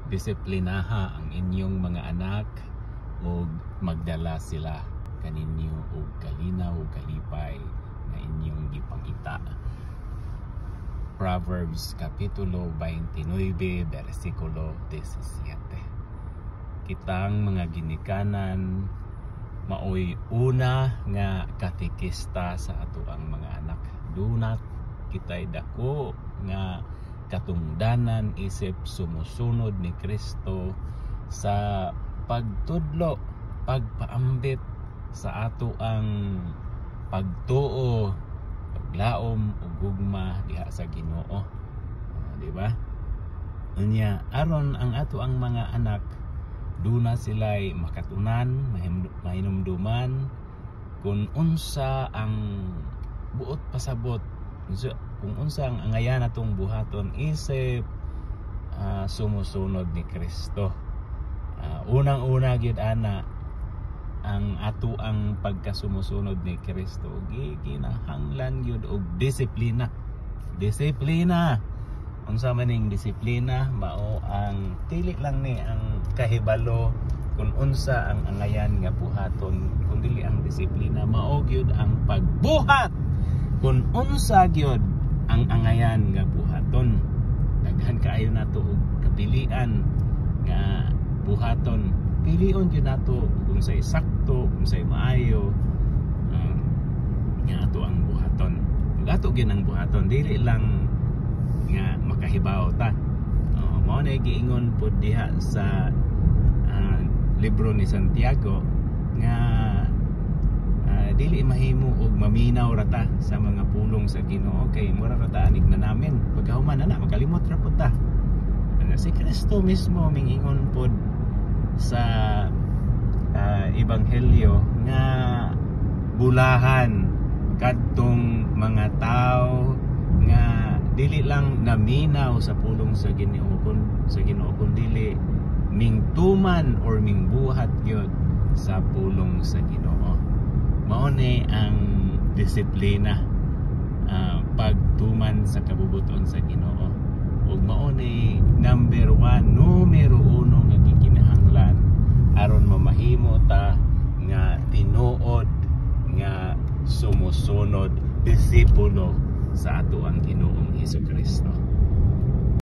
disiplinaha ang inyong mga anak o magdala sila kaninyo og kalinaw ug kalipay na inyong gipangita. Proverbs Kapitulo 29 versikulo 17. Kitang mga ginikanan maoy una nga katikista sa ato ang mga anak. Dunat kitay dako nga katungdanan isip sumusunod ni Kristo sa pagtudlo, pagpaambit sa ato ang pagtuo, paglaom ug gugma diha sa Ginoo. Di ba? Unya aron ang ato ang mga anak duna sila'y makatunan, mahinumduman kung unsa ang buot pasabot, kung unsa ang angayan atong buhaton isip sumusunod ni Kristo. Unang-una gyud ana ang ato ang pagkasumusunod ni Kristo ginahanglan gyud og disiplina. Disiplina. Unsa man ning disiplina mao ang dili lang ni ang kahibalo kung unsa ang angayan nga buhaton, kun dili ang disiplina mao gyud ang pagbuhat kung unsa gyud ang angayan nga buhaton. Daghan kaayo nato og kapilian nga buhaton. Pilion gyud nato kung say sakto, kung say maayo nga ato ang buhaton. Ug ato gyud ang buhaton, dili lang nga makahibaw ta. Mao na giingon pud diha sa libro ni Santiago nga dili mahimo og maminaw rata sa mga pulong sa Ginoo kay mura rata anig na namin pagkahuman ana makalimot ra pud ta. Si Kristo mismo mingingon pud sa ebanghelyo nga bulahan kadtong mga tao nga dili lang naminaw sa pulong sa Ginoo kundi mingtuman or mingbuhat gyud sa pulong sa Ginoo. Mao ni ang disiplina, pagtuman sa kabubuton sa Ginoo. Ug mao ni numero 1 nga gikinahanglan aron mamahimo ta nga tinuod nga sumusunod disipulo sa ato ang Ginoong Hesukristo.